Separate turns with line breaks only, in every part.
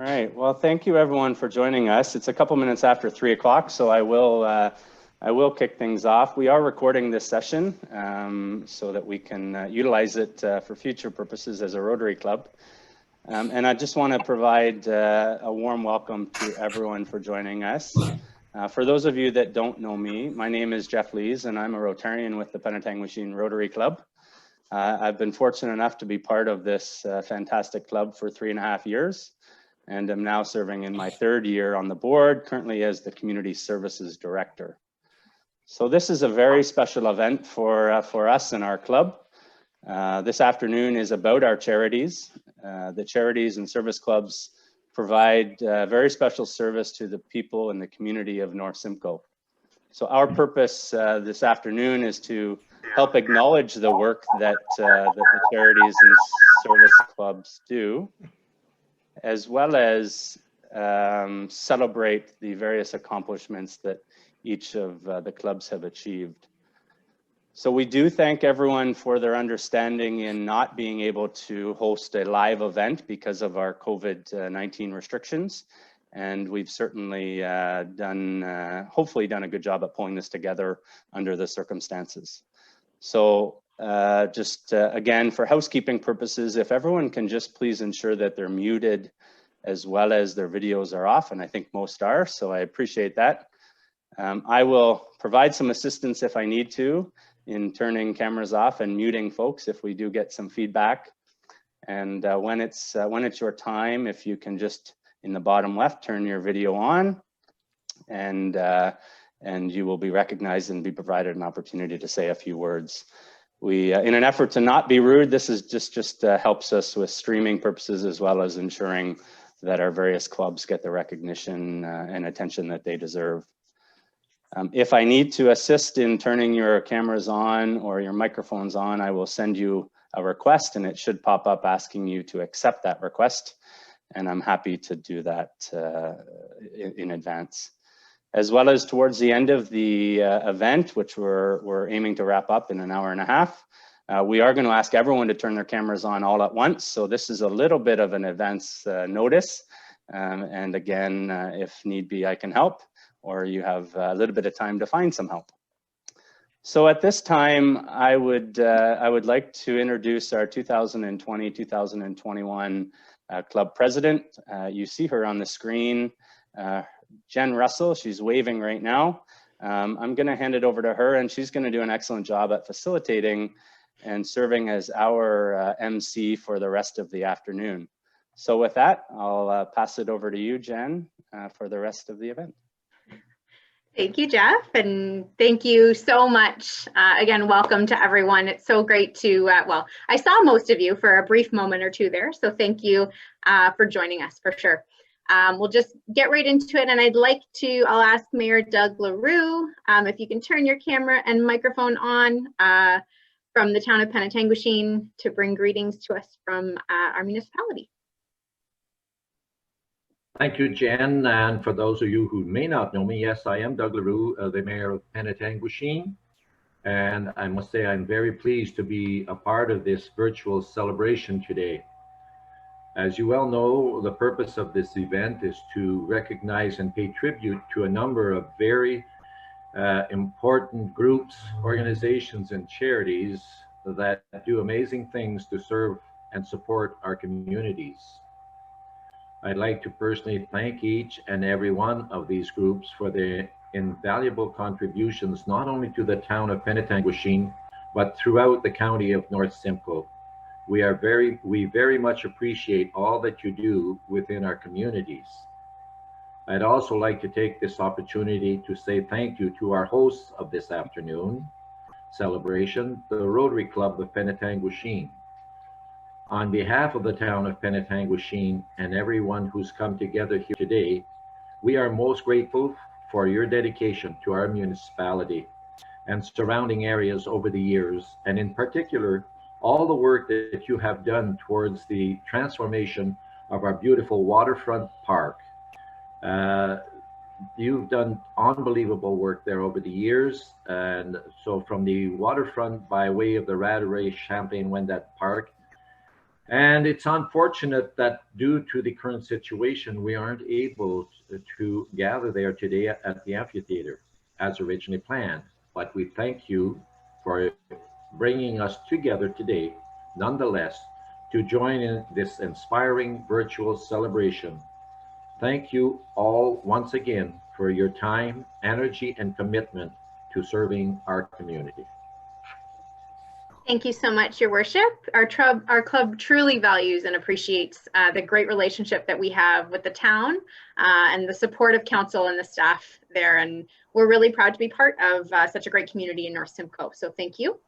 All right, well, thank you everyone for joining us. It's a couple minutes after 3 o'clock, so I will kick things off. We are recording this session so that we can utilize it for future purposes as a Rotary Club. And I just want to provide a warm welcome to everyone for joining us. For those of you that don't know me, my name is Jeff Lees and I'm a Rotarian with the Penetanguishene Rotary Club. I've been fortunate enough to be part of this fantastic club for 3.5 years. And I'm now serving in my 3rd year on the board, currently as the Community Services Director. So this is a very special event for us and our club. This afternoon is about our charities. The charities and service clubs provide very special service to the people in the community of North Simcoe. So our purpose this afternoon is to help acknowledge the work that the charities and service clubs do, as well as celebrate the various accomplishments that each of the clubs have achieved. So we do thank everyone for their understanding in not being able to host a live event because of our COVID-19 restrictions. And we've certainly hopefully done a good job at pulling this together under the circumstances. So again, for housekeeping purposes, if everyone can just please ensure that they're muted as well as their videos are off, and I think most are, so I appreciate that. I will provide some assistance if I need to in turning cameras off and muting folks if we do get some feedback. And when it's your time, if you can just in the bottom left turn your video on, and you will be recognized and be provided an opportunity to say a few words. We, in an effort to not be rude, this is just helps us with streaming purposes as well as ensuring that our various clubs get the recognition and attention that they deserve. If I need to assist in turning your cameras on or your microphones on, I will send you a request and it should pop up asking you to accept that request. And I'm happy to do that in advance. As well as towards the end of the event, which we're aiming to wrap up in an hour and a half, we are going to ask everyone to turn their cameras on all at once. So this is a little bit of an advance notice. And again, if need be, I can help, or you have a little bit of time to find some help. So at this time, I would like to introduce our 2020-2021 club president. You see her on the screen. Jen Russell, she's waving right now. I'm going to hand it over to her and she's going to do an excellent job at facilitating and serving as our MC for the rest of the afternoon. So with that, I'll pass it over to you, Jen, for the rest of the event.
Thank you, Jeff, and thank you so much. Again, welcome to everyone. It's so great to, well, I saw most of you for a brief moment or two there, so thank you for joining us for sure. We'll just get right into it, and I'll ask Mayor Doug LaRue if you can turn your camera and microphone on from the town of Penetanguishene to bring greetings to us from our municipality.
Thank you, Jen, and for those of you who may not know me, yes, I am Doug LaRue, the Mayor of Penetanguishene, and I must say I'm very pleased to be a part of this virtual celebration today. As you well know, the purpose of this event is to recognize and pay tribute to a number of very important groups, organizations, and charities that do amazing things to serve and support our communities. I'd like to personally thank each and every one of these groups for their invaluable contributions, not only to the town of Penetanguishene, but throughout the county of North Simcoe. We very much appreciate all that you do within our communities. I'd also like to take this opportunity to say thank you to our hosts of this afternoon celebration, the Rotary Club of Penetanguishene. On behalf of the town of Penetanguishene and everyone who's come together here today, we are most grateful for your dedication to our municipality and surrounding areas over the years, and in particular, all the work that you have done towards the transformation of our beautiful waterfront park. You've done unbelievable work there over the years, and so from the waterfront by way of the Rotary Champlain-Wendat Park And it's unfortunate that due to the current situation, we aren't able to gather there today at the amphitheater as originally planned. But we thank you for bringing us together today, nonetheless, to join in this inspiring virtual celebration. Thank you all once again for your time, energy, and commitment to serving our community.
Thank you so much, Your Worship. Our club truly values and appreciates the great relationship that we have with the town and the support of council and the staff there. And we're really proud to be part of such a great community in North Simcoe. So thank you.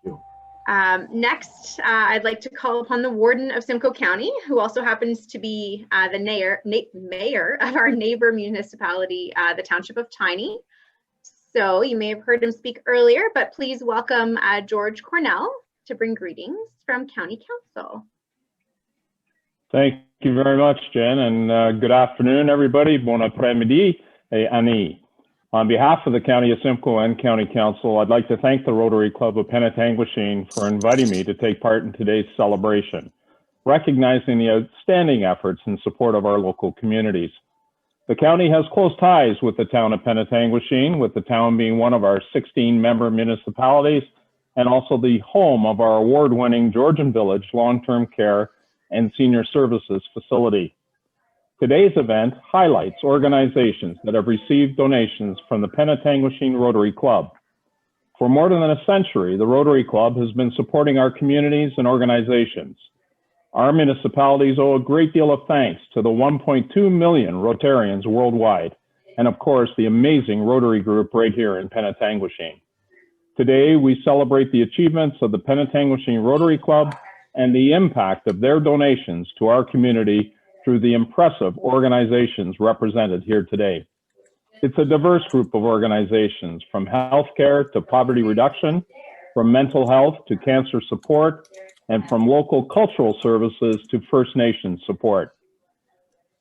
Thank you.
Next, I'd like to call upon the Warden of Simcoe County, who also happens to be the mayor of our neighbor municipality, the Township of Tiny. So you may have heard him speak earlier, but please welcome George Cornell to bring greetings from County Council.
Thank you very much, Jen, and good afternoon, everybody. Bon après-midi et Annie. On behalf of the County of Simcoe and County Council, I'd like to thank the Rotary Club of Penetanguishene for inviting me to take part in today's celebration, recognizing the outstanding efforts in support of our local communities. The county has close ties with the town of Penetanguishene, with the town being one of our 16 member municipalities and also the home of our award-winning Georgian Village long-term care and senior services facility. Today's event highlights organizations that have received donations from the Penetanguishene Rotary Club. For more than a century, the Rotary Club has been supporting our communities and organizations. Our municipalities owe a great deal of thanks to the 1.2 million Rotarians worldwide, and of course, the amazing Rotary Group right here in Penetanguishene. Today, we celebrate the achievements of the Penetanguishene Rotary Club and the impact of their donations to our community through the impressive organizations represented here today. It's a diverse group of organizations, from healthcare to poverty reduction, from mental health to cancer support, and from local cultural services to First Nations support.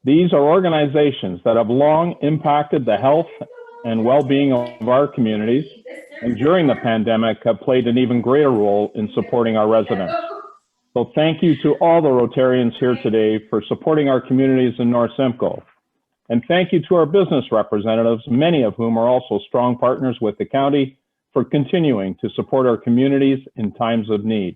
These are organizations that have long impacted the health and well-being of our communities, and during the pandemic have played an even greater role in supporting our residents. So thank you to all the Rotarians here today for supporting our communities in North Simcoe. And thank you to our business representatives, many of whom are also strong partners with the county, for continuing to support our communities in times of need.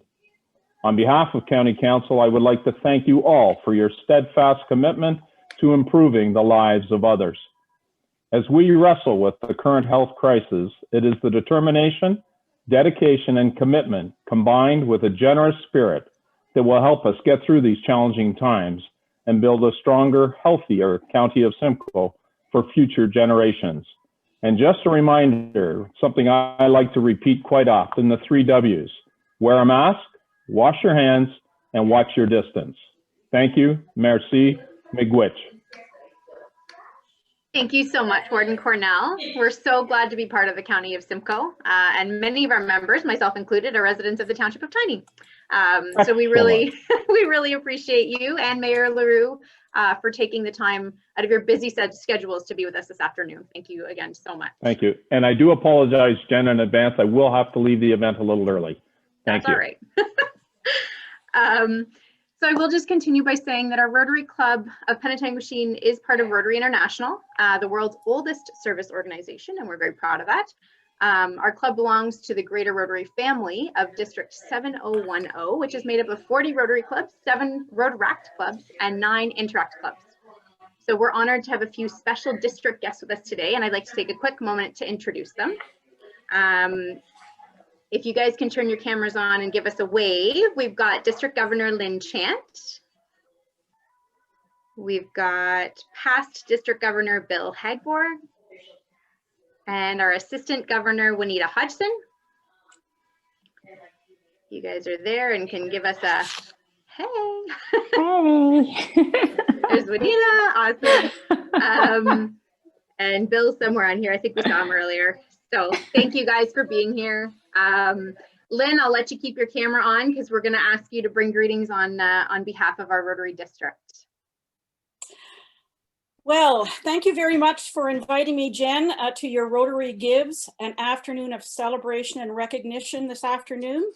On behalf of County Council, I would like to thank you all for your steadfast commitment to improving the lives of others. As we wrestle with the current health crisis, it is the determination, dedication, and commitment combined with a generous spirit that will help us get through these challenging times and build a stronger, healthier County of Simcoe for future generations. And just a reminder, something I like to repeat quite often, the 3 W's. Wear a mask, wash your hands, and watch your distance. Thank you. Merci. Miigwech.
Thank you so much, Warden Cornell. We're so glad to be part of the County of Simcoe, and many of our members, myself included, are residents of the Township of Tiny. So we really, we really appreciate you and Mayor LaRue for taking the time out of your busy schedules to be with us this afternoon. Thank you again so much.
Thank you. And I do apologize, Jen, in advance. I will have to leave the event a little early. Thank you.
That's all right. So I will just continue by saying that our Rotary Club of Penetanguishene is part of Rotary International, the world's oldest service organization, and we're very proud of that. Our club belongs to the Greater Rotary family of District 7010, which is made up of 40 Rotary clubs, 7 Rotaract clubs, and 9 Interact clubs. So we're honored to have a few special district guests with us today, and I'd like to take a quick moment to introduce them. If you guys can turn your cameras on and give us a wave, we've got District Governor Lynn Chant. We've got past District Governor Bill Hagborg. And our Assistant Governor, Juanita Hodgson. You guys are there and can give us a hey.
Hey.
There's Juanita, awesome. And Bill's somewhere on here. I think we saw him earlier. So thank you guys for being here. Lynn, I'll let you keep your camera on because we're going to ask you to bring greetings on behalf of our Rotary District.
Well, thank you very much for inviting me, Jen, to your Rotary Gives, an afternoon of celebration and recognition this afternoon.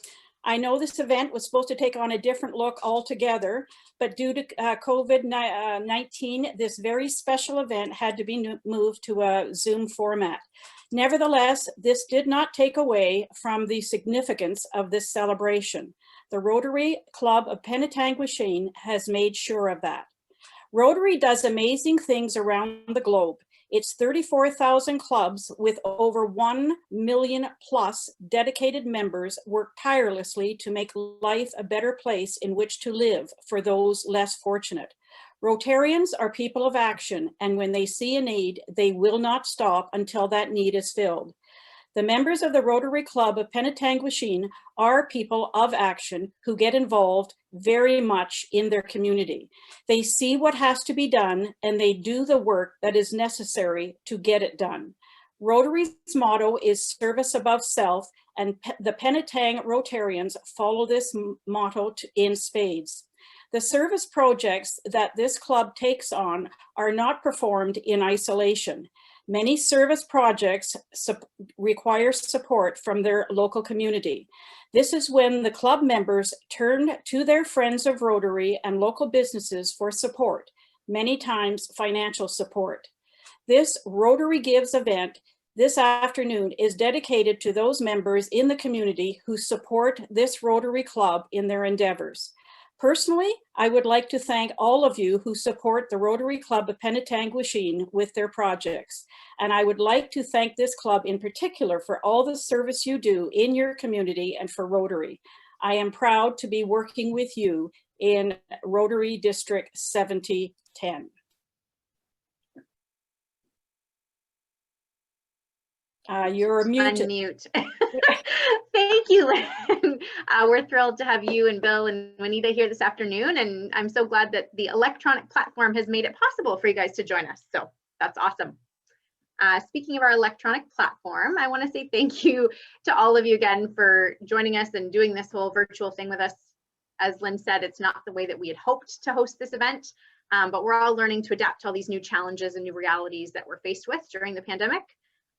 I know this event was supposed to take on a different look altogether, but due to COVID-19, this very special event had to be moved to a Zoom format. Nevertheless, this did not take away from the significance of this celebration. The Rotary Club of Penetanguishene has made sure of that. Rotary does amazing things around the globe. Its 34,000 clubs with over 1 million plus dedicated members work tirelessly to make life a better place in which to live for those less fortunate. Rotarians are people of action, and when they see a need, they will not stop until that need is filled. The members of the Rotary Club of Penetanguishene are people of action who get involved very much in their community. They see what has to be done and they do the work that is necessary to get it done. Rotary's motto is service above self, and the Penetang Rotarians follow this motto in spades. The service projects that this club takes on are not performed in isolation. Many service projects require support from their local community. This is when the club members turn to their friends of Rotary and local businesses for support, many times financial support. This Rotary Gives event this afternoon is dedicated to those members in the community who support this Rotary Club in their endeavors. Personally, I would like to thank all of you who support the Rotary Club of Penetanguishene with their projects. And I would like to thank this club in particular for all the service you do in your community and for Rotary. I am proud to be working with you in Rotary District 7010. You're muted.
Unmute. Thank you, Lynn. We're thrilled to have you and Bill and Juanita here this afternoon, and I'm so glad that the electronic platform has made it possible for you guys to join us. So that's awesome. Speaking of our electronic platform, I want to say thank you to all of you again for joining us and doing this whole virtual thing with us. As Lynn said, it's not the way that we had hoped to host this event, but we're all learning to adapt to all these new challenges and new realities that we're faced with during the pandemic.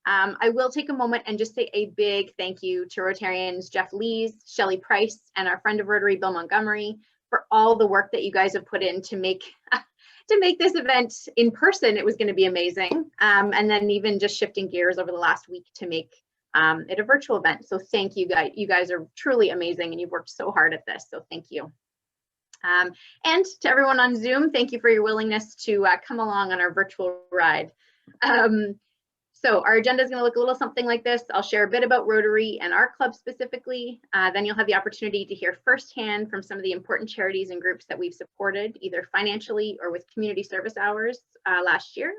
I will take a moment and just say a big thank you to Rotarians Jeff Lees, Shelley Price, and our friend of Rotary, Bill Montgomery, for all the work that you guys have put in to make this event in person. It was going to be amazing. And then even just shifting gears over the last week to make it a virtual event. So thank you guys. You guys are truly amazing and you've worked so hard at this. So thank you. And to everyone on Zoom, thank you for your willingness to come along on our virtual ride. So our agenda is going to look a little something like this. I'll share a bit about Rotary and our club specifically. Then you'll have the opportunity to hear firsthand from some of the important charities and groups that we've supported, either financially or with community service hours last year.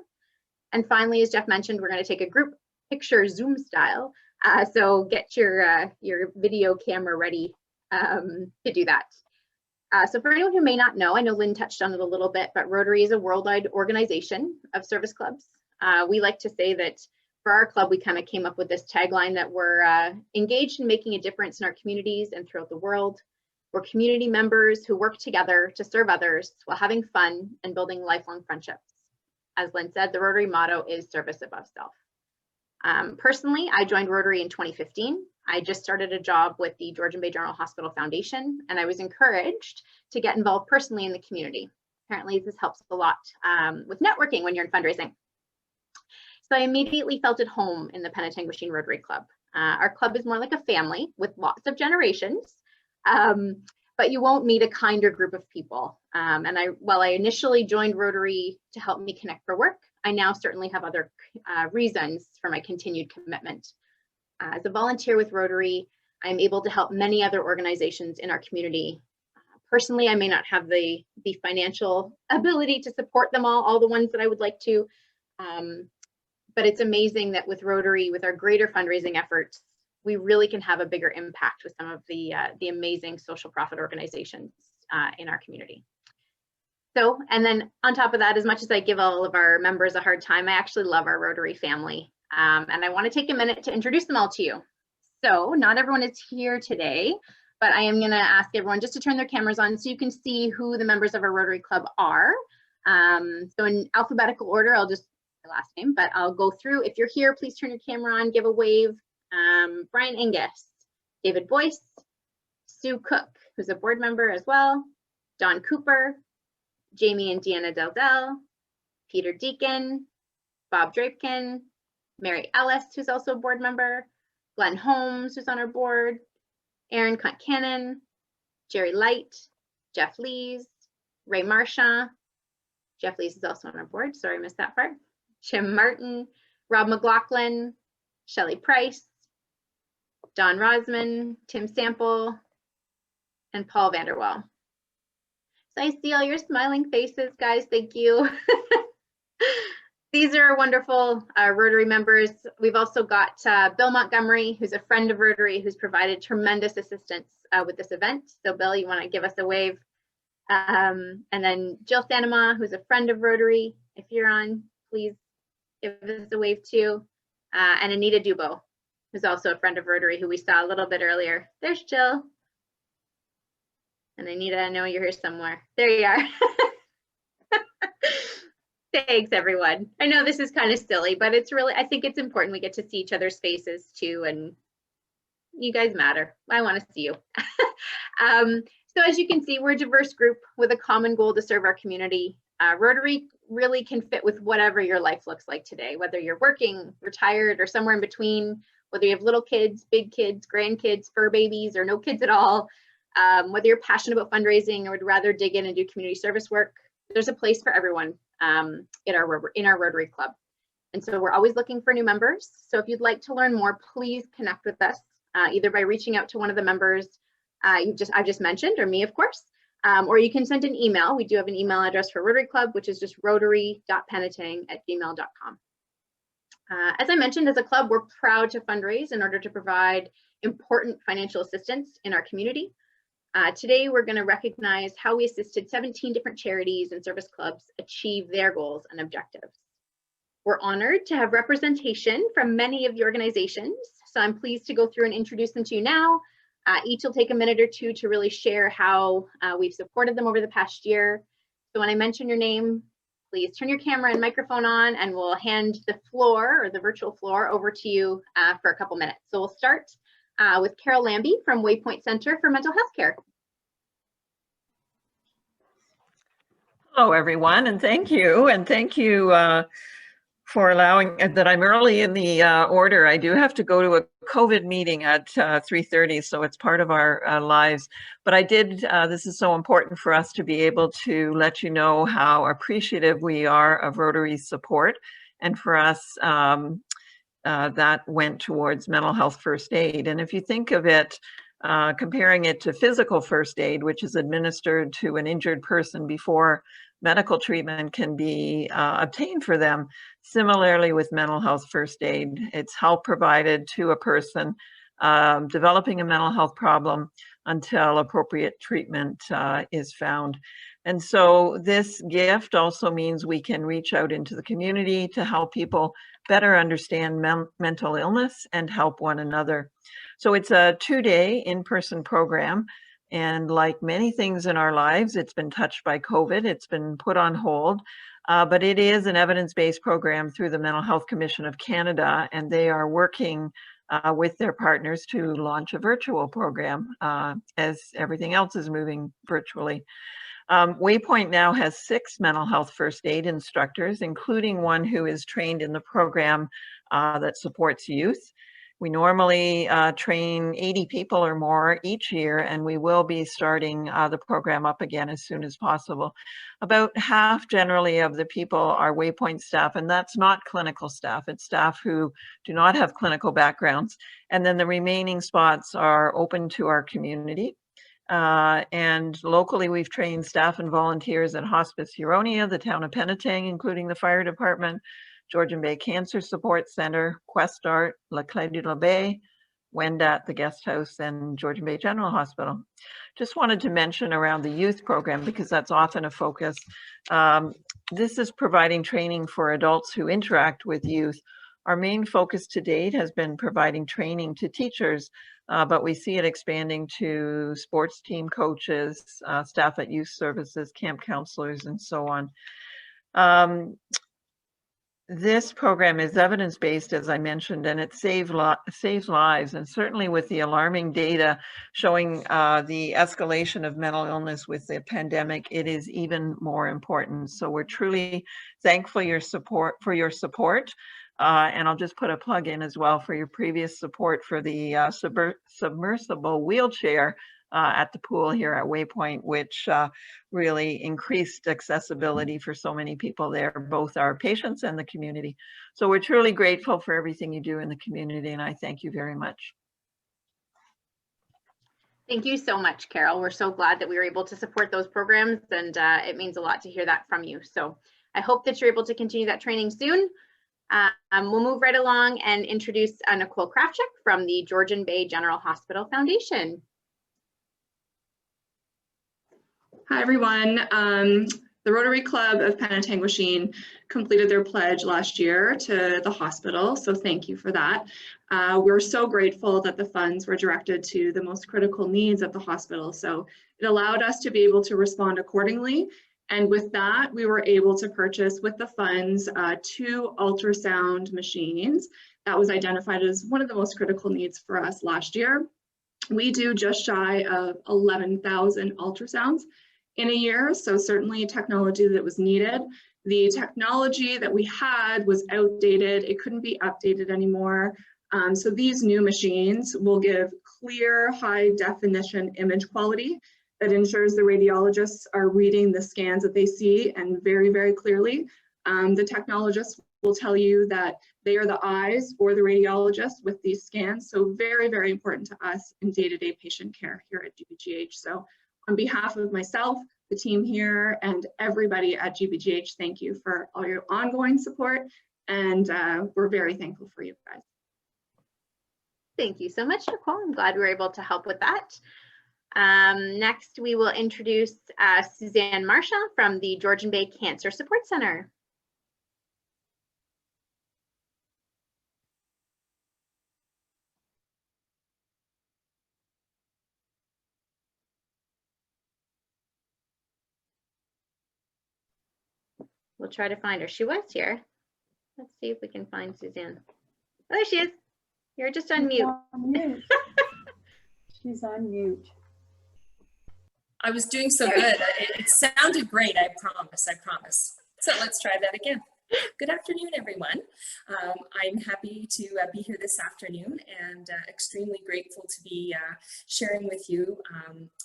And finally, as Jeff mentioned, we're going to take a group picture Zoom style. So get your video camera ready to do that. So for anyone who may not know, I know Lynn touched on it a little bit, but Rotary is a worldwide organization of service clubs. We like to say that for our club, we kind of came up with this tagline that we're engaged in making a difference in our communities and throughout the world. We're community members who work together to serve others while having fun and building lifelong friendships. As Lynn said, the Rotary motto is service above self. Personally, I joined Rotary in 2015. I just started a job with the Georgian Bay General Hospital Foundation, and I was encouraged to get involved personally in the community. Apparently, this helps a lot with networking when you're in fundraising. So I immediately felt at home in the Penetanguishene Rotary Club. Our club is more like a family with lots of generations, but you won't meet a kinder group of people. And while I initially joined Rotary to help me connect for work, I now certainly have other reasons for my continued commitment. As a volunteer with Rotary, I'm able to help many other organizations in our community. Personally, I may not have the financial ability to support them all the ones that I would like to. But it's amazing that with Rotary, with our greater fundraising efforts, we really can have a bigger impact with some of the amazing social profit organizations in our community. So, and then on top of that, as much as I give all of our members a hard time, I actually love our Rotary family. And I want to take a minute to introduce them all to you. So not everyone is here today, but I am going to ask everyone just to turn their cameras on so you can see who the members of our Rotary Club are. So in alphabetical order, I'll just last name, but I'll go through. If you're here, please turn your camera on, give a wave. Brian Angus, David Boyce, Sue Cook, who's a board member as well, Don Cooper, Jamie and Deanna Deldell, Peter Deacon, Bob Drapekin, Mary Ellis, who's also a board member, Glenn Holmes, who's on our board, Aaron Cunt-Cannon, Jerry Light, Jeff Lees, Ray Marchand. Jeff Lees is also on our board. Sorry, I missed that part. Jim Martin, Rob McLaughlin, Shelley Price, Don Rosman, Tim Sample, and Paul Vanderwall. So I see all your smiling faces, guys. Thank you. These are wonderful Rotary members. We've also got Bill Montgomery, who's a friend of Rotary, who's provided tremendous assistance with this event. So Bill, you want to give us a wave? And then Jill Sanema, who's a friend of Rotary. If you're on, please give us a wave too. And Anita Dubo, who's also a friend of Rotary, who we saw a little bit earlier. There's Jill. And Anita, I know you're here somewhere. There you are. Thanks, everyone. I know this is kind of silly, but it's really, I think it's important we get to see each other's faces too, and you guys matter. I want to see you. So as you can see, we're a diverse group with a common goal to serve our community. Rotary really can fit with whatever your life looks like today, whether you're working, retired, or somewhere in between, whether you have little kids, big kids, grandkids, fur babies, or no kids at all, whether you're passionate about fundraising or would rather dig in and do community service work. There's a place for everyone in our Rotary Club. And so we're always looking for new members. So if you'd like to learn more, please connect with us, either by reaching out to one of the members I've just mentioned, or me, of course, or you can send an email. We do have an email address for Rotary Club, which is just rotary.penetang@gmail.com. As I mentioned, as a club, we're proud to fundraise in order to provide important financial assistance in our community. Today, we're going to recognize how we assisted 17 different charities and service clubs achieve their goals and objectives. We're honored to have representation from many of the organizations, so I'm pleased to go through and introduce them to you now. Each will take a minute or two to really share how we've supported them over the past year. So when I mention your name, please turn your camera and microphone on, and we'll hand the floor, or the virtual floor, over to you for a couple minutes. So we'll start with Carol Lambie from Waypoint Center for Mental Health Care.
Hello, everyone, and thank you. And thank you for allowing that I'm early in the order. I do have to go to a COVID meeting at 3:30, so it's part of our lives. But I did, this is so important for us to be able to let you know how appreciative we are of Rotary's support. And for us, that went towards mental health first aid. And if you think of it, comparing it to physical first aid, which is administered to an injured person before medical treatment can be obtained for them. Similarly with mental health first aid, it's help provided to a person developing a mental health problem until appropriate treatment is found. And so this gift also means we can reach out into the community to help people better understand mental illness and help one another. So it's a 2-day in-person program. And like many things in our lives, it's been touched by COVID. It's been put on hold, but it is an evidence-based program through the Mental Health Commission of Canada, and they are working with their partners to launch a virtual program as everything else is moving virtually. Waypoint now has 6 mental health first aid instructors, including one who is trained in the program that supports youth. We normally train 80 people or more each year, and we will be starting the program up again as soon as possible. About half generally of the people are Waypoint staff, and that's not clinical staff. It's staff who do not have clinical backgrounds. And then the remaining spots are open to our community. And locally, we've trained staff and volunteers at Hospice Huronia, the town of Penetang, including the fire department, Georgian Bay Cancer Support Center, Quest Art, La Clé de la Baie, Wendat, the guest house, and Georgian Bay General Hospital. Just wanted to mention around the youth program, because that's often a focus. This is providing training for adults who interact with youth. Our main focus to date has been providing training to teachers, but we see it expanding to sports team coaches, staff at youth services, camp counselors, and so on. this program is evidence-based, as I mentioned, and it saves lives. And certainly with the alarming data showing the escalation of mental illness with the pandemic, it is even more important. So we're truly thankful for your support. And I'll just put a plug in as well for your previous support for the submersible wheelchair at the pool here at Waypoint, which really increased accessibility for so many people there, both our patients and the community. So we're truly grateful for everything you do in the community, and I thank you very much.
Thank you so much, Carol. We're so glad that we were able to support those programs, and it means a lot to hear that from you. So I hope that you're able to continue that training soon. We'll move right along and introduce Nicole Kravchuk from the Georgian Bay General Hospital Foundation.
Hi, everyone. The Rotary Club of Penetanguishene completed their pledge last year to the hospital, so thank you for that. We're so grateful that the funds were directed to the most critical needs of the hospital, so it allowed us to be able to respond accordingly. And with that, we were able to purchase with the funds 2 ultrasound machines. That was identified as one of the most critical needs for us last year. We do just shy of 11,000 ultrasounds in a year, so certainly technology that was needed. The technology that we had was outdated. It couldn't be updated anymore. So these new machines will give clear, high definition image quality that ensures the radiologists are reading the scans that they see and very, very clearly. The technologists will tell you that they are the eyes for the radiologist with these scans. So very, very important to us in day-to-day patient care here at GBGH. So on behalf of myself, the team here, and everybody at GBGH, thank you for all your ongoing support, and we're very thankful for you guys.
Thank you so much, Nicole. I'm glad we were able to help with that. Next, we will introduce Suzanne Marshall from the Georgian Bay Cancer Support Center. We'll try to find her. She was here. Let's see if we can find Suzanne. Oh, there she is. You're just on mute.
She's on mute.
I was doing so good. It sounded great, I promise. So let's try that again. Good afternoon, everyone. I'm happy to be here this afternoon and extremely grateful to be sharing with you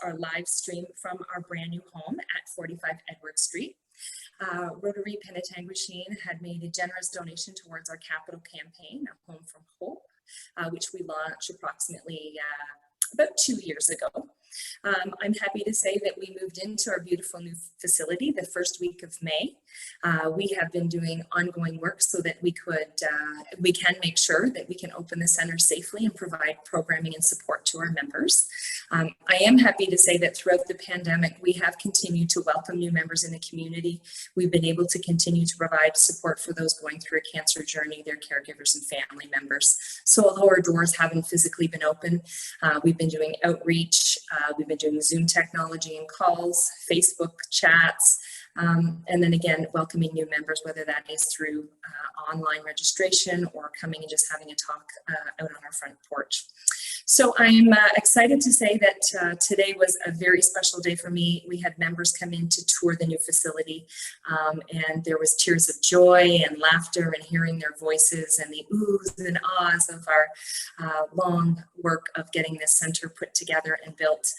our live stream from our brand new home at 45 Edward Street. Rotary Penetanguishene had made a generous donation towards our capital campaign, A Home from Hope, which we launched approximately about 2 years ago. I'm happy to say that we moved into our beautiful new facility the first week of May. We have been doing ongoing work so that we can make sure that we can open the center safely and provide programming and support to our members. I am happy to say that throughout the pandemic, we have continued to welcome new members in the community. We've been able to continue to provide support for those going through a cancer journey, their caregivers and family members. So although our doors haven't physically been open, we've been doing outreach, we've been doing Zoom technology and calls, Facebook chats, and then again, welcoming new members, whether that is through online registration or coming and just having a talk out on our front porch. So I'm excited to say that today was a very special day for me. We had members come in to tour the new facility, and there was tears of joy and laughter and hearing their voices and the oohs and ahs of our long work of getting this center put together and built.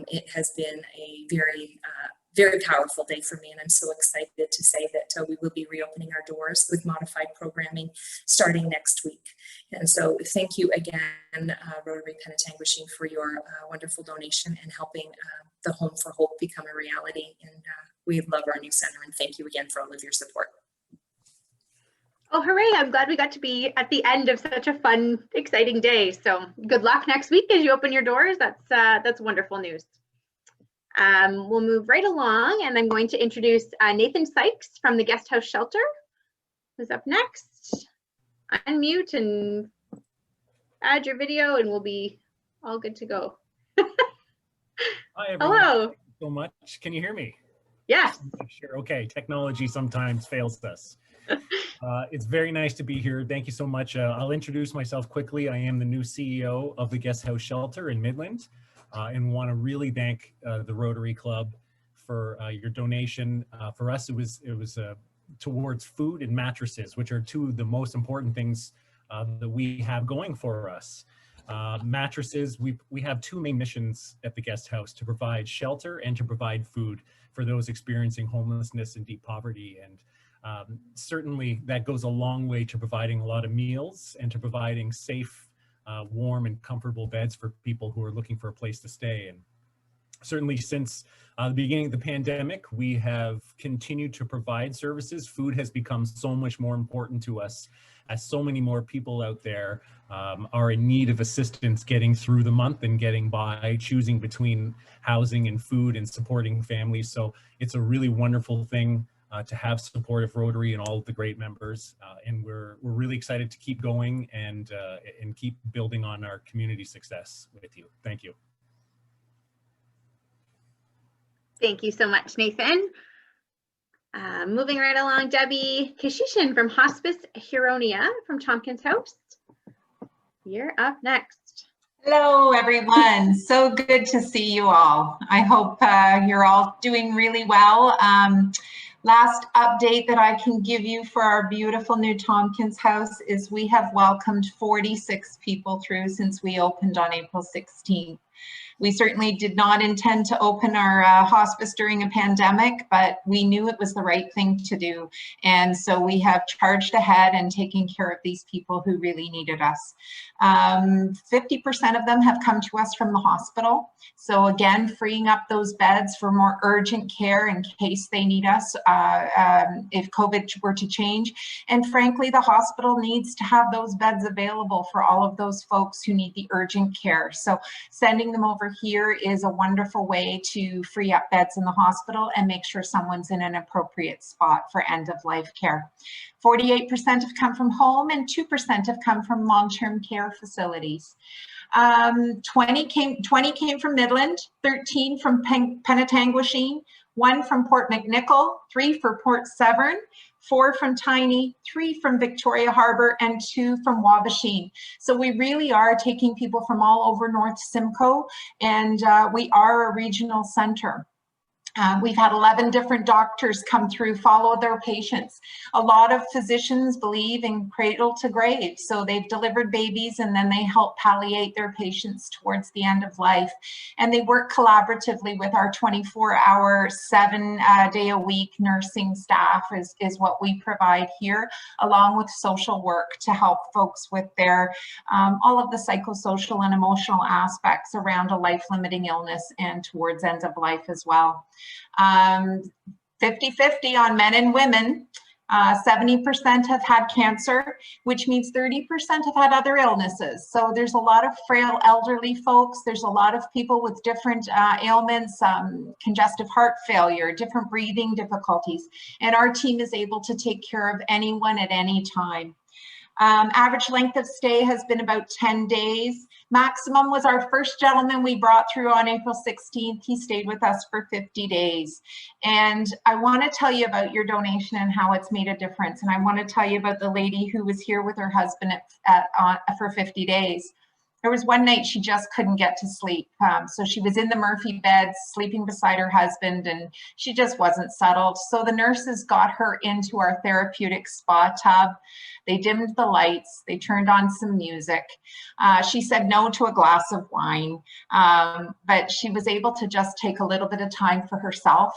It has been a very powerful day for me, and I'm so excited to say that we will be reopening our doors with modified programming starting next week. And so thank you again, Rotary Penetanguishene, for your wonderful donation and helping the Home for Hope become a reality. And we love our new center, and thank you again for all of your support.
Oh, hooray. I'm glad we got to be at the end of such a fun, exciting day. So good luck next week as you open your doors. That's wonderful news. We'll move right along, and I'm going to introduce Nathan Sykes from the Guest House Shelter, who's up next. Unmute and add your video, and we'll be all good to go.
Hi, everyone.
Hello.
Thank you so much. Can you hear me?
Yes.
Sure. Okay. Technology sometimes fails us. It's very nice to be here. Thank you so much. I'll introduce myself quickly. I am the new CEO of the Guest House Shelter in Midland, and want to really thank the Rotary Club for your donation. For us, it was towards food and mattresses, which are two of the most important things that we have going for us. Mattresses, we have two main missions at the Guest House: to provide shelter and to provide food for those experiencing homelessness and deep poverty. And certainly that goes a long way to providing a lot of meals and to providing safe, warm and comfortable beds for people who are looking for a place to stay. And certainly since the beginning of the pandemic, we have continued to provide services. Food has become so much more important to us, as so many more people out there are in need of assistance getting through the month and getting by, choosing between housing and food and supporting families. So it's a really wonderful thing to have support of Rotary and all of the great members. And we're really excited to keep going and keep building on our community success with you. Thank you.
Thank you so much, Nathan. Moving right along, Debbie Kashishin from Hospice Huronia from Tompkins House. You're up next.
Hello, everyone. So good to see you all. I hope you're all doing really well. Last update that I can give you for our beautiful new Tompkins House is we have welcomed 46 people through since we opened on April 16th. We certainly did not intend to open our hospice during a pandemic, but we knew it was the right thing to do. And so we have charged ahead and taken care of these people who really needed us. 50% of them have come to us from the hospital. So again, freeing up those beds for more urgent care in case they need us if COVID were to change. And frankly, the hospital needs to have those beds available for all of those folks who need the urgent care. So sending them over here is a wonderful way to free up beds in the hospital and make sure someone's in an appropriate spot for end-of-life care. 48% have come from home and 2% have come from long-term care facilities. 20 came from Midland, 13 from Penetanguishene, 1 from Port McNicoll, 3 for Port Severn, 4 from Tiny, 3 from Victoria Harbour, and 2 from Wabashine. So we really are taking people from all over North Simcoe, and we are a regional centre. We've had 11 different doctors come through, follow their patients. A lot of physicians believe in cradle to grave. So they've delivered babies and then they help palliate their patients towards the end of life. And they work collaboratively with our 24-hour, 7-day-a-week nursing staff is what we provide here, along with social work to help folks with their, all of the psychosocial and emotional aspects around a life-limiting illness and towards end of life as well. 50-50 on men and women. 70% have had cancer, which means 30% have had other illnesses. So there's a lot of frail elderly folks. There's a lot of people with different ailments, congestive heart failure, different breathing difficulties. And our team is able to take care of anyone at any time. Average length of stay has been about 10 days. Maximum was our first gentleman we brought through on April 16th. He stayed with us for 50 days. And I want to tell you about your donation and how it's made a difference. And I want to tell you about the lady who was here with her husband for 50 days. There was one night she just couldn't get to sleep. So she was in the Murphy bed, sleeping beside her husband, and she just wasn't settled. So the nurses got her into our therapeutic spa tub. They dimmed the lights. They turned on some music. She said no to a glass of wine, but she was able to just take a little bit of time for herself.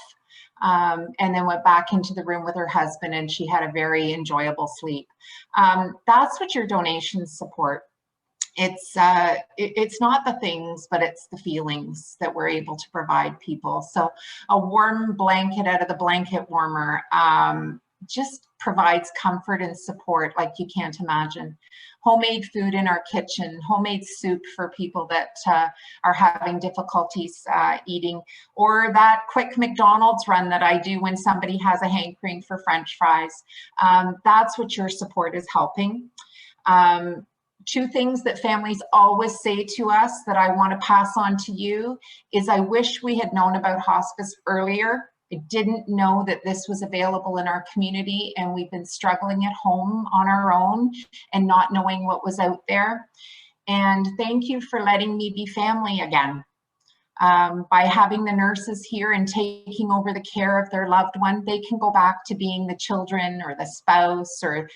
And then went back into the room with her husband, and she had a very enjoyable sleep. That's what your donations support. It's not the things, but it's the feelings that we're able to provide people. So a warm blanket out of the blanket warmer just provides comfort and support like you can't imagine. Homemade food in our kitchen, homemade soup for people that are having difficulties eating, or that quick McDonald's run that I do when somebody has a hankering for French fries. That's what your support is helping. 2 things that families always say to us that I want to pass on to you is I wish we had known about hospice earlier. I didn't know that this was available in our community, and we've been struggling at home on our own and not knowing what was out there. And thank you for letting me be family again. By having the nurses here and taking over the care of their loved one, they can go back to being the children or the spouse or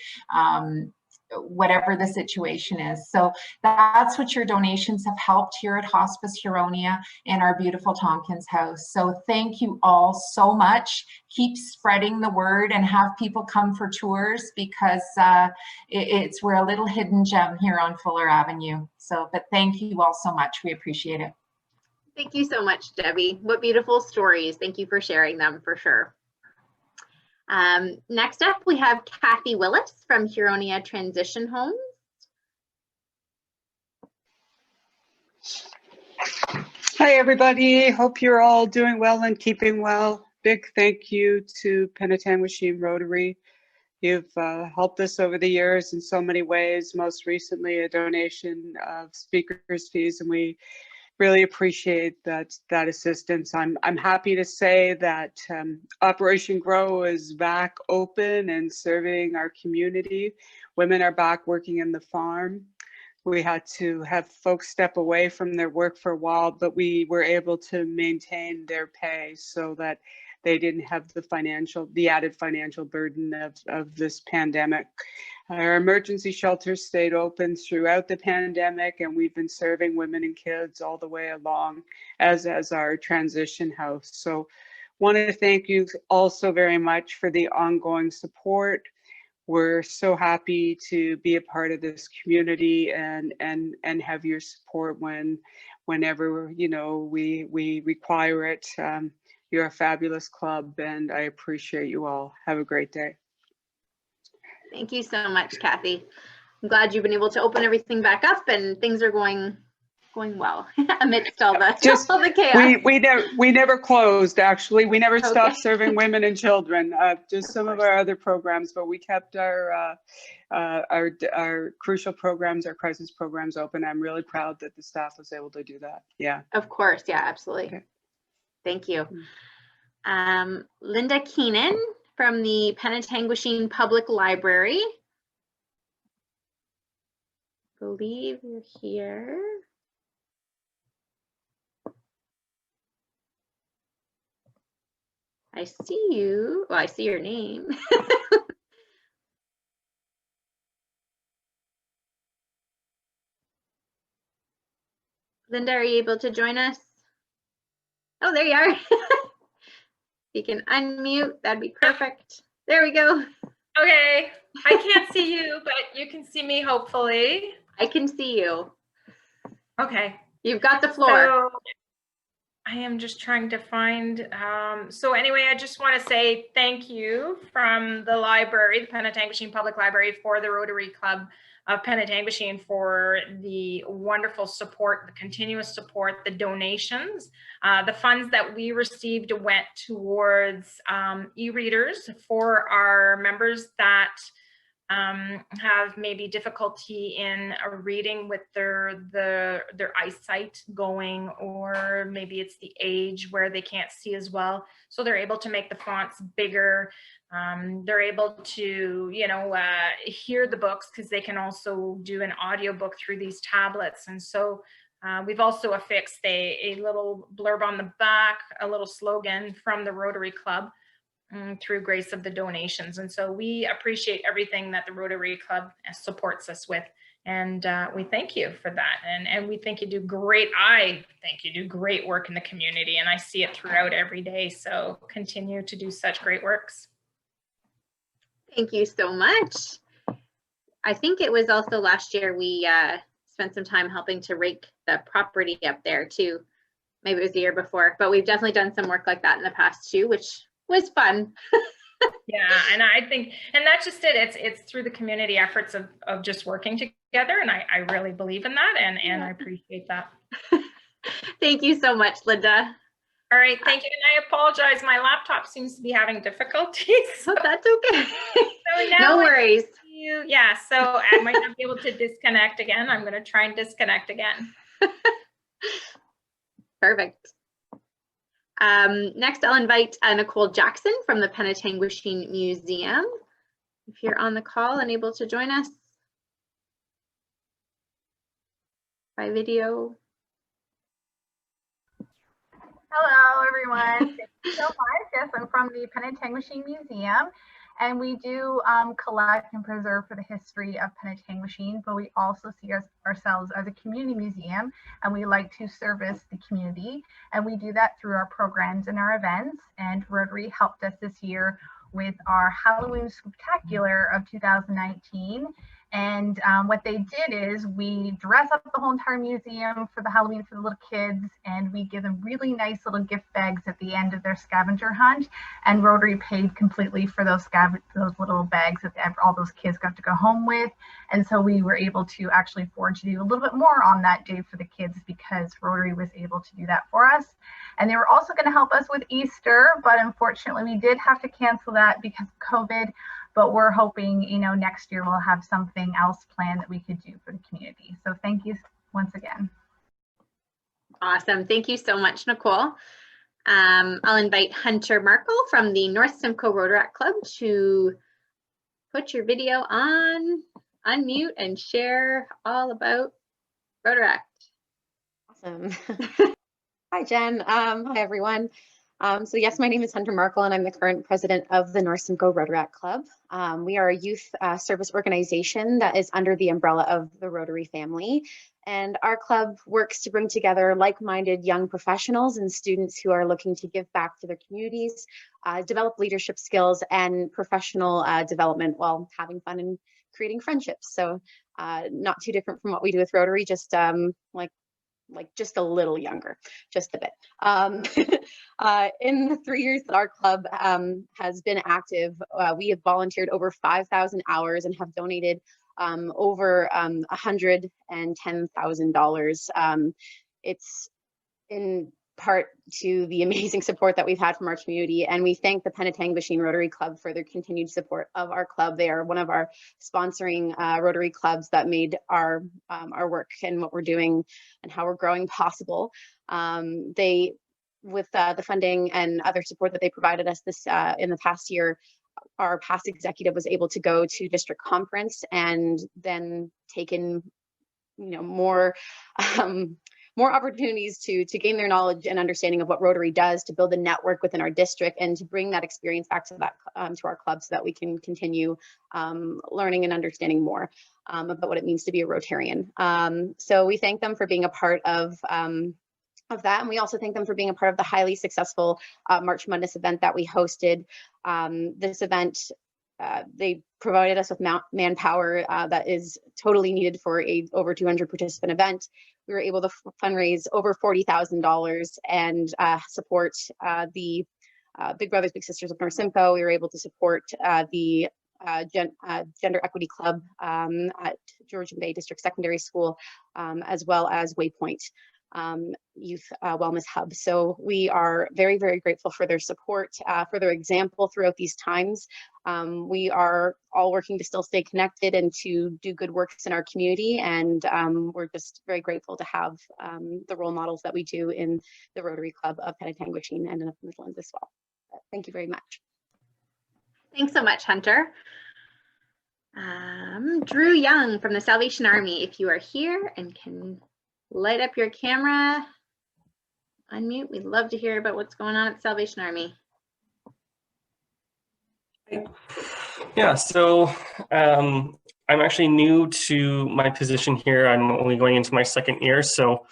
whatever the situation is. So that's what your donations have helped here at Hospice Huronia and our beautiful Tompkins House. So thank you all so much. Keep spreading the word and have people come for tours, because we're a little hidden gem here on Fuller Avenue. So, but thank you all so much. We appreciate it.
Thank you so much, Debbie. What beautiful stories. Thank you for sharing them, for sure. Next up, we have Kathy Willis from Huronia Transition Homes.
Hi, everybody. Hope you're all doing well and keeping well. Big thank you to Penetanguishene Rotary. You've helped us over the years in so many ways, most recently a donation of speakers' fees, and we really appreciate that assistance. I'm happy to say that Operation Grow is back open and serving our community. Women are back working in the farm. We had to have folks step away from their work for a while, but we were able to maintain their pay so that they didn't have the added financial burden of this pandemic. Our emergency shelters stayed open throughout the pandemic, and we've been serving women and kids all the way along, as our transition house. So want to thank you also very much for the ongoing support. We're so happy to be a part of this community and have your support whenever we require it. You're a fabulous club, and I appreciate you all. Have a great day.
Thank you so much, Kathy. I'm glad you've been able to open everything back up and things are going well amidst all the chaos.
We never closed, actually. We never stopped serving women and children. Just some of our other programs, but we kept our crucial programs, our crisis programs open. I'm really proud that the staff was able to do that. Yeah.
Of course. Yeah, absolutely. Okay. Thank you. Linda Keenan from the Penetanguishene Public Library. I believe you're here. I see you. Well, I see your name. Linda, are you able to join us? Oh, there you are. You can unmute, that'd be perfect. There we go.
Okay, I can't see you, but you can see me, hopefully.
I can see you.
Okay.
You've got the floor.
So, I am just trying to find, so anyway, I just want to say thank you from the library, the Penetanguishene Public Library, for the Rotary Club of Penetanguishene, for the wonderful support, the continuous support, the donations. The funds that we received went towards e-readers for our members that have maybe difficulty in reading with their eyesight going, or maybe it's the age where they can't see as well. So they're able to make the fonts bigger. They're able to, hear the books, because they can also do an audiobook through these tablets. And so we've also affixed a little blurb on the back, a little slogan from the Rotary Club, through grace of the donations. And so we appreciate everything that the Rotary Club supports us with. And we thank you for that. And we think you do great. I think you do great work in the community, and I see it throughout every day. So continue to do such great works.
Thank you so much. I think it was also last year we spent some time helping to rake the property up there too. Maybe it was the year before, but we've definitely done some work like that in the past too, which was fun.
Yeah, and I think, and that's just it. It's through the community efforts of just working together, and I really believe in that, and I appreciate that.
Thank you so much, Linda.
All right, thank you. And I apologize, my laptop seems to be having difficulties.
Oh, that's okay.
So now
no worries.
Yeah, so I might not be able to disconnect again. I'm going to try and disconnect again.
Perfect. Next, I'll invite Nicole Jackson from the Penetanguishene Museum. If you're on the call and able to join us by video.
Hello, everyone. Thank you so much. Yes, I'm from the Penetanguishene Museum, and we do collect and preserve for the history of Penetanguishene, but we also see ourselves as a community museum, and we like to service the community, and we do that through our programs and our events. And Rotary helped us this year with our Halloween Spectacular of 2019. And what they did is we dress up the whole entire museum for the Halloween for the little kids, and we give them really nice little gift bags at the end of their scavenger hunt. And Rotary paid completely for those little bags that all those kids got to go home with. And so we were able to actually afford to do a little bit more on that day for the kids because Rotary was able to do that for us. And they were also going to help us with Easter, but unfortunately we did have to cancel that because of COVID. But we're hoping, next year we'll have something else planned that we could do for the community. So thank you once again.
Awesome. Thank you so much, Nicole. I'll invite Hunter Markle from the North Simcoe Rotaract Club to put your video on, unmute, and share all about Rotaract.
Awesome. Hi, Jen. Hi, everyone. So yes, my name is Hunter Markle, and I'm the current president of the North Simcoe Rotaract Club. We are a youth service organization that is under the umbrella of the Rotary family. And our club works to bring together like-minded young professionals and students who are looking to give back to their communities, develop leadership skills and professional development while having fun and creating friendships. So not too different from what we do with Rotary, just like just a little younger, just a bit. In the 3 years that our club has been active, we have volunteered over 5,000 hours and have donated over $110,000. It's in part to the amazing support that we've had from our community, and we thank the Penetanguishene Rotary Club for their continued support of our club. They are one of our sponsoring Rotary clubs that made our work and what we're doing and how we're growing possible. With the funding and other support that they provided us in the past year, our past executive was able to go to district conference and then take in, more opportunities to gain their knowledge and understanding of what Rotary does, to build a network within our district, and to bring that experience back to our club so that we can continue learning and understanding more about what it means to be a Rotarian. So we thank them for being a part of that, and we also thank them for being a part of the highly successful March Madness event that we hosted. This event, they provided us with manpower that is totally needed for a over 200 participant event. We were able to fundraise over $40,000 and support the Big Brothers Big Sisters of North Simcoe. We were able to support the Gender Equity Club at Georgian Bay District Secondary School, as well as Waypoint Youth Wellness Hub. So we are very, very grateful for their support, for their example throughout these times. We are all working to still stay connected and to do good works in our community, and we're just very grateful to have the role models that we do in the Rotary Club of Penetanguishene and in the Midlands as well. Thank you very much.
Thanks so much, Hunter. Drew Young from the Salvation Army, if you are here and can light up your camera, unmute. We'd love to hear about what's going on at the Salvation Army.
Yeah, so I'm actually new to my position here. I'm only going into my second year. So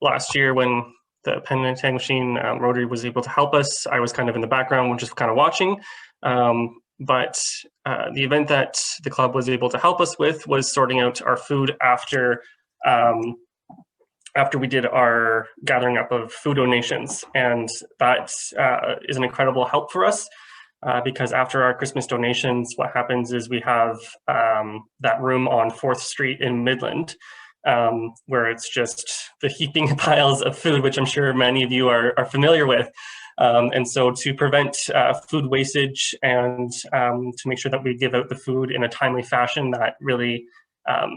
last year when the Penetanguishene Rotary was able to help us, I was kind of in the background, just kind of watching. But the event that the club was able to help us with was sorting out our food after we did our gathering up of food donations. And that is an incredible help for us because after our Christmas donations, what happens is we have that room on 4th Street in Midland where it's just the heaping piles of food, which I'm sure many of you are familiar with. And so to prevent food wastage and to make sure that we give out the food in a timely fashion, that really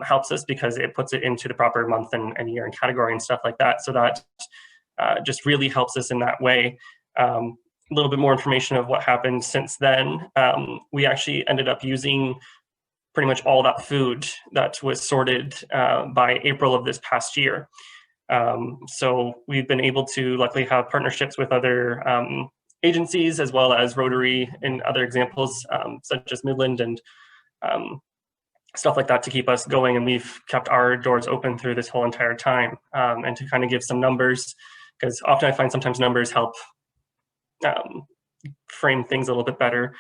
helps us because it puts it into the proper month and year and category and stuff like that. So that just really helps us in that way. A little bit more information of what happened since then. We actually ended up using pretty much all that food that was sorted by April of this past year. So we've been able to luckily have partnerships with other agencies, as well as Rotary and other examples, such as Midland and stuff like that, to keep us going. And we've kept our doors open through this whole entire time. And to kind of give some numbers, because often I find sometimes numbers help frame things a little bit better.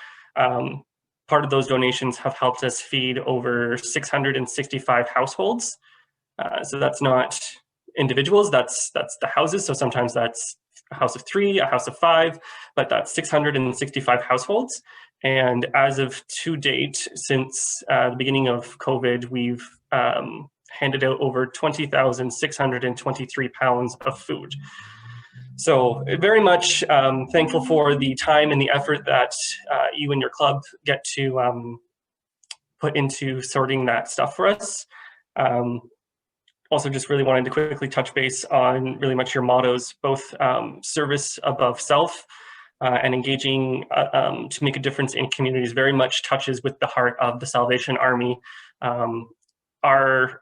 Part of those donations have helped us feed over 665 households. So that's not individuals, that's the houses. So sometimes that's a house of 3, a house of 5, but that's 665 households. And as of to date, since the beginning of COVID, we've handed out over 20,623 pounds of food. So very much thankful for the time and the effort that you and your club get to put into sorting that stuff for us. Also just really wanted to quickly touch base on really much your mottos, both service above self and engaging to make a difference in communities very much touches with the heart of the Salvation Army. Our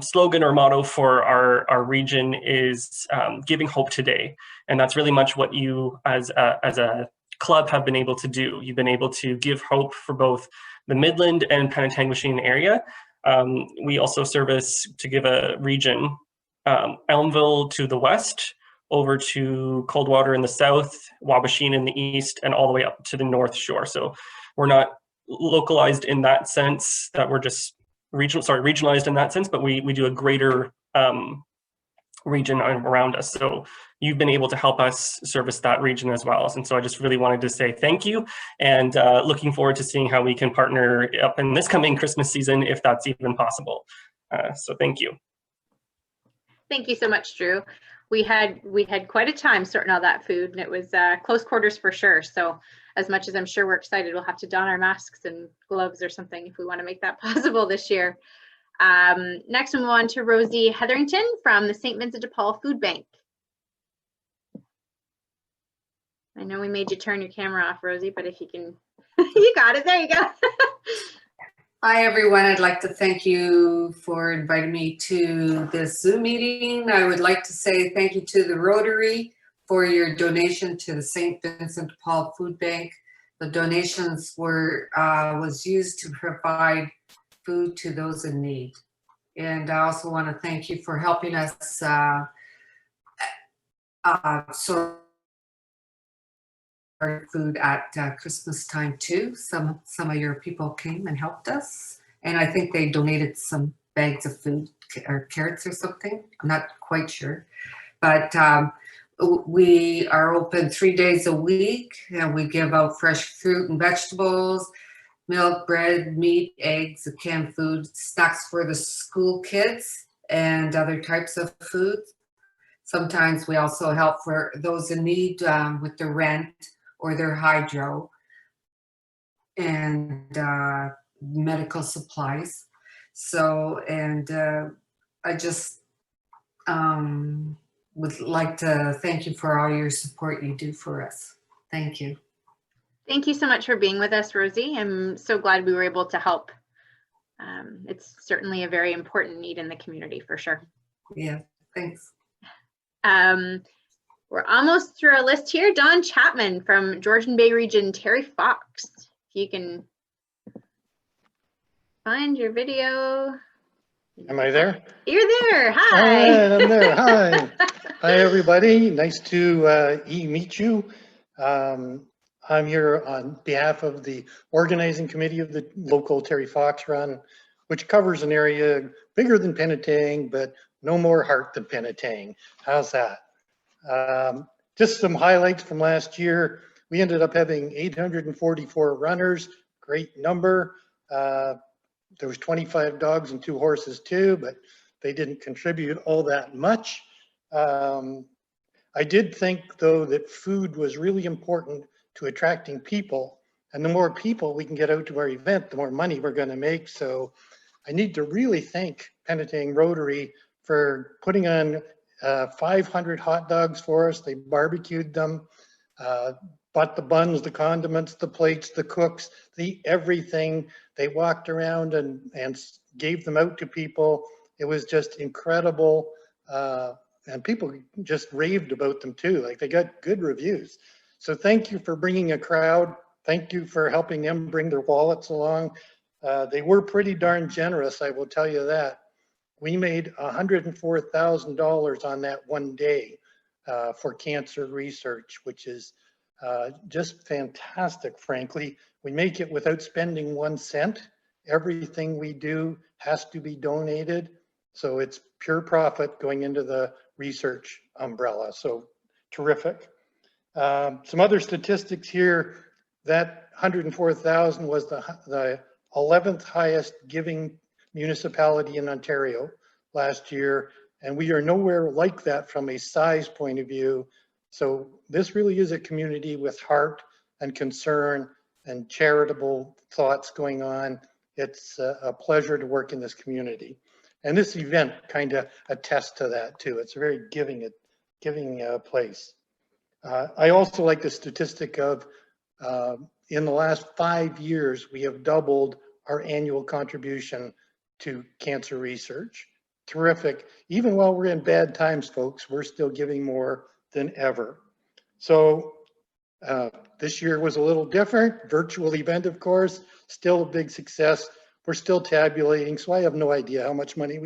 slogan or motto for our region is giving hope today. And that's really much what you as a club have been able to do. You've been able to give hope for both the Midland and Penetanguishene area. We also service, to give a region, Elmville to the west, over to Coldwater in the south, Wabashine in the east, and all the way up to the North Shore. So we're not localized in that sense that we're just regionalized in that sense, but we do a greater region around us. So you've been able to help us service that region as well. And so I just really wanted to say thank you, and looking forward to seeing how we can partner up in this coming Christmas season, if that's even possible. So thank you.
Thank you so much, Drew. We had quite a time sorting all that food, and it was close quarters for sure. So as much as I'm sure we're excited, we'll have to don our masks and gloves or something if we want to make that possible this year. Next, we'll move on to Rosie Hetherington from the St. Vincent de Paul Food Bank. I know we made you turn your camera off, Rosie, but if you can, you got it, there you go.
Hi, everyone. I'd like to thank you for inviting me to this Zoom meeting. I would like to say thank you to the Rotary for your donation to the St. Vincent de Paul Food Bank. The donations was used to provide food to those in need. And I also want to thank you for helping us sort our food at Christmas time too. Some of your people came and helped us, and I think they donated some bags of food or carrots or something. I'm not quite sure, but we are open 3 days a week, and we give out fresh fruit and vegetables, milk, bread, meat, eggs, canned food, snacks for the school kids, and other types of food. Sometimes we also help for those in need with their rent or their hydro and medical supplies. So, and I just would like to thank you for all your support you do for us. Thank you.
Thank you so much for being with us, Rosie. I'm so glad we were able to help. It's certainly a very important need in the community for sure.
Yeah, thanks.
We're almost through our list here. Don Chapman from Georgian Bay Region, Terry Fox. If you can find your video.
Am I there?
You're there. Hi.
All right, I'm there. Hi. Hi, everybody. Nice to meet you. I'm here on behalf of the organizing committee of the local Terry Fox Run, which covers an area bigger than Penetang, but no more heart than Penetang. How's that? Just some highlights from last year. We ended up having 844 runners, great number. There was 25 dogs and 2 horses too, but they didn't contribute all that much. I did think though that food was really important to attracting people, and the more people we can get out to our event, the more money we're going to make. So I need to really thank Penetang Rotary for putting on 500 hot dogs for us. They barbecued them, bought the buns, the condiments, the plates, the cooks, everything. They walked around and gave them out to people. It was just incredible. And people just raved about them too. Like, they got good reviews. So thank you for bringing a crowd. Thank you for helping them bring their wallets along. They were pretty darn generous, I will tell you that. We made $104,000 on that one day for cancer research, which is just fantastic, frankly. We make it without spending 1 cent. Everything we do has to be donated. So it's pure profit going into the research umbrella. So terrific. Some other statistics here. That 104,000 was the 11th highest giving municipality in Ontario last year. And we are nowhere like that from a size point of view. So this really is a community with heart and concern and charitable thoughts going on. It's a pleasure to work in this community. And this event kind of attests to that too. It's a very giving place. I also like the statistic of in the last 5 years, we have doubled our annual contribution to cancer research. Terrific. Even while we're in bad times, folks, we're still giving more than ever. So this year was a little different. Virtual event, of course, still a big success. We're still tabulating, so I have no idea how much money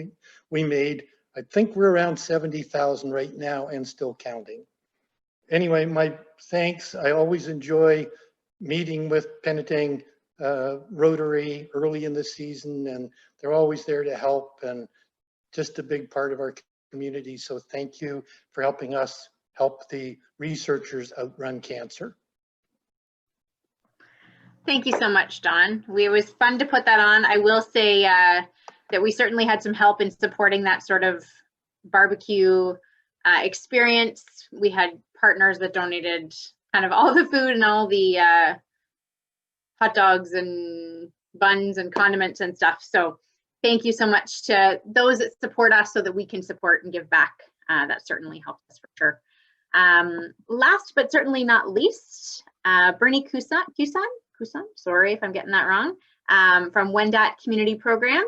we made. I think we're around 70,000 right now and still counting. Anyway, my thanks. I always enjoy meeting with Penetang Rotary early in the season, and they're always there to help and just a big part of our community. So thank you for helping us help the researchers outrun cancer.
Thank you so much, Don. It was fun to put that on. I will say that we certainly had some help in supporting that sort of barbecue experience. We had partners that donated kind of all the food and all the hot dogs and buns and condiments and stuff. So thank you so much to those that support us so that we can support and give back. That certainly helps us for sure. Last but certainly not least, Bernie Kusan, sorry if I'm getting that wrong, from Wendat Community Programs.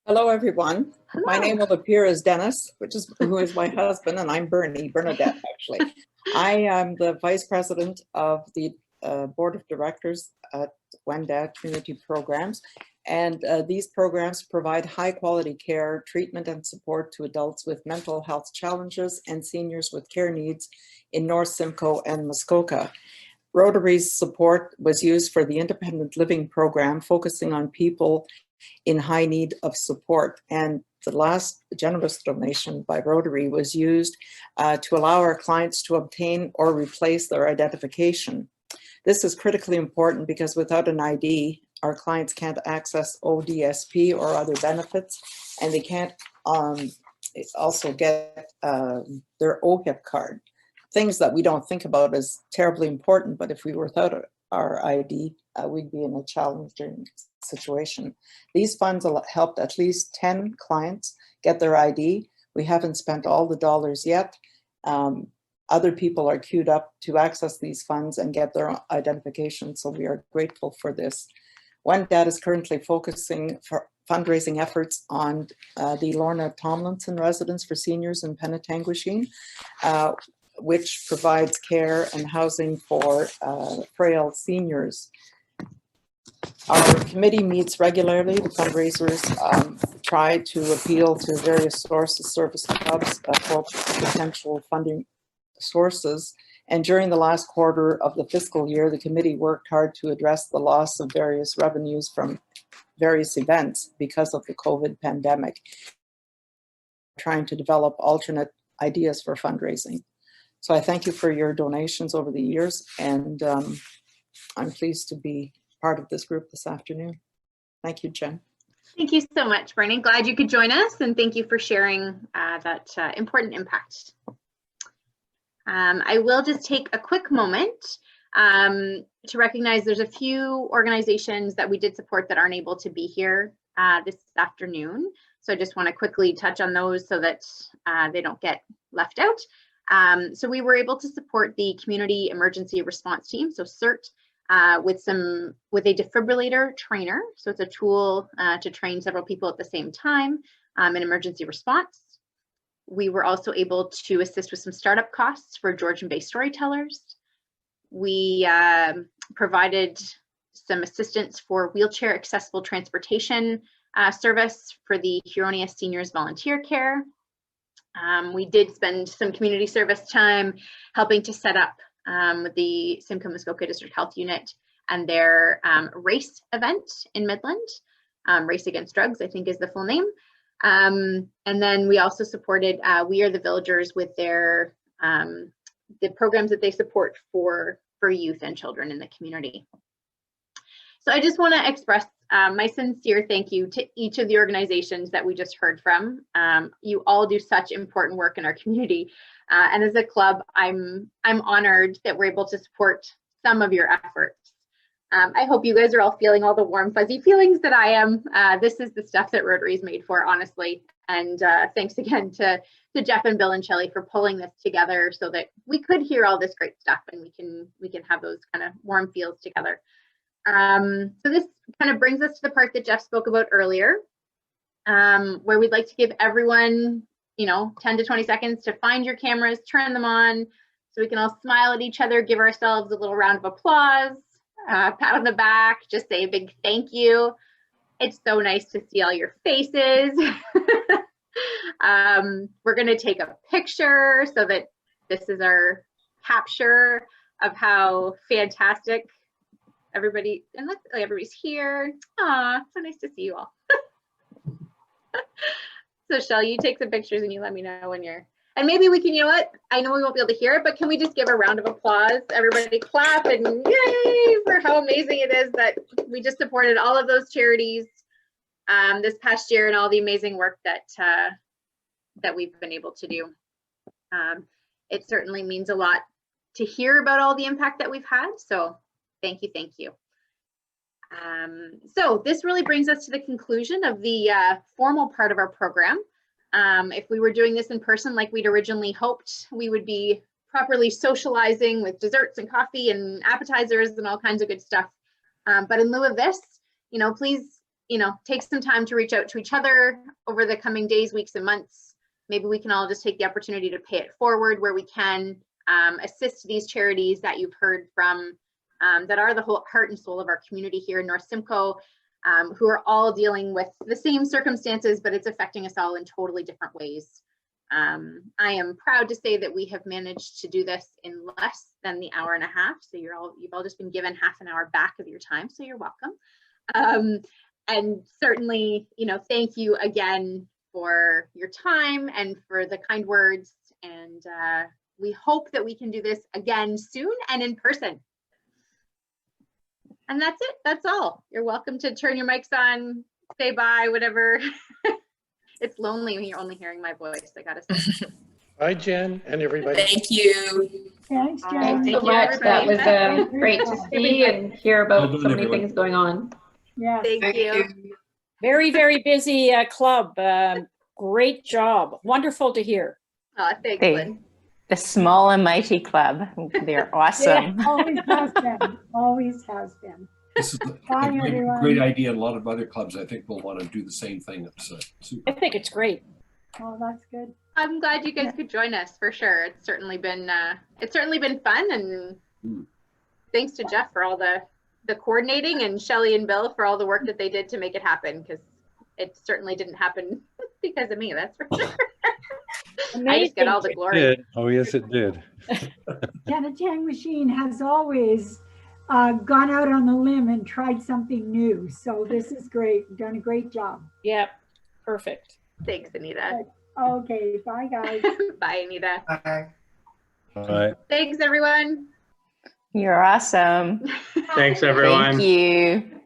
Hello, everyone.
Hello.
My name will appear as Dennis, who is my husband, and I'm Bernadette, actually. I am the Vice President of the Board of Directors at Wendat Community Programs. And these programs provide high quality care, treatment and support to adults with mental health challenges and seniors with care needs in North Simcoe and Muskoka. Rotary's support was used for the Independent Living Program, focusing on people in high need of support. And the last generous donation by Rotary was used to allow our clients to obtain or replace their identification. This is critically important because without an ID, our clients can't access ODSP or other benefits, and they can't also get their OHIP card. Things that we don't think about as terribly important, but if we were without our ID, we'd be in a challenging situation. These funds helped at least 10 clients get their ID. We haven't spent all the dollars yet. Other people are queued up to access these funds and get their identification, so we are grateful for this. Wendat is currently focusing for fundraising efforts on the Lorna Tomlinson Residence for Seniors in Penetanguishene, which provides care and housing for frail seniors. Our committee meets regularly. The fundraisers try to appeal to various sources, service clubs for potential funding sources. And during the last quarter of the fiscal year, the committee worked hard to address the loss of various revenues from various events because of the COVID pandemic, trying to develop alternate ideas for fundraising. So I thank you for your donations over the years, and I'm pleased to be part of this group this afternoon. Thank you, Jen.
Thank you so much, Bernie. Glad you could join us, and thank you for sharing that important impact. I will just take a quick moment to recognize there's a few organizations that we did support that aren't able to be here this afternoon. So I just want to quickly touch on those so that they don't get left out. So we were able to support the Community Emergency Response Team, so CERT, with a defibrillator trainer. So it's a tool to train several people at the same time in emergency response. We were also able to assist with some startup costs for Georgian Bay storytellers. We provided some assistance for wheelchair accessible transportation service for the Huronia Seniors Volunteer Care. We did spend some community service time helping to set up the Simcoe Muskoka District Health Unit and their race event in Midland. Race Against Drugs, I think is the full name. And then we also supported We Are the Villagers with their the programs that they support for youth and children in the community. So I just want to express my sincere thank you to each of the organizations that we just heard from. You all do such important work in our community. And as a club, I'm honored that we're able to support some of your efforts. I hope you guys are all feeling all the warm, fuzzy feelings that I am. This is the stuff that Rotary is made for, honestly. And thanks again to Jeff and Bill and Shelley for pulling this together so that we could hear all this great stuff and we can have those kind of warm feels together. So this kind of brings us to the part that Jeff spoke about earlier, where we'd like to give everyone, 10 to 20 seconds to find your cameras, turn them on, so we can all smile at each other, give ourselves a little round of applause, pat on the back, just say a big thank you. It's so nice to see all your faces. We're going to take a picture so that this is our capture of how fantastic everybody, and look, everybody's here. Aw, so nice to see you all. So Shell, you take some pictures and you let me know when you're, and maybe we can, I know we won't be able to hear it, but can we just give a round of applause? Everybody clap and yay for how amazing it is that we just supported all of those charities this past year and all the amazing work that we've been able to do. It certainly means a lot to hear about all the impact that we've had. So thank you, thank you. So this really brings us to the conclusion of the formal part of our program. If we were doing this in person like we'd originally hoped, we would be properly socializing with desserts and coffee and appetizers and all kinds of good stuff. But in lieu of this, please, take some time to reach out to each other over the coming days, weeks, and months. Maybe we can all just take the opportunity to pay it forward where we can, assist these charities that you've heard from, that are the whole heart and soul of our community here in North Simcoe, who are all dealing with the same circumstances, but it's affecting us all in totally different ways. I am proud to say that we have managed to do this in less than the hour and a half. So you've all just been given half an hour back of your time, so you're welcome. And certainly, thank you again for your time and for the kind words. And we hope that we can do this again soon and in person. And that's it. That's all. You're welcome to turn your mics on, say bye, whatever. It's lonely when you're only hearing my voice, I gotta say.
Bye, Jen, and everybody.
Thank you.
Thanks, Jen.
Thanks
so
much.
That was
great to see and hear about so many things going on.
Yeah.
Thank you.
Very, very busy club. Great job. Wonderful to hear.
Oh, thanks, Lynn.
The small and mighty club. They're awesome.
Yeah, always has been. Always has been.
This is a great idea. A lot of other clubs, I think, will want to do the same thing. It's super.
I think it's great.
Oh, that's good.
I'm glad you guys could join us for sure. It's certainly been fun, and thanks to Jeff for all the coordinating and Shelley and Bill for all the work that they did to make it happen, because it certainly didn't happen because of me, that's for sure. I just get all the glory.
Oh, yes, it did.
Penetanguishene has always gone out on a limb and tried something new. So this is great. You've done a great job.
Yep. Perfect.
Thanks, Anita.
Okay. Bye, guys.
Bye, Anita.
Bye.
Bye.
Thanks, everyone.
You're awesome.
Thanks, everyone.
Thank you.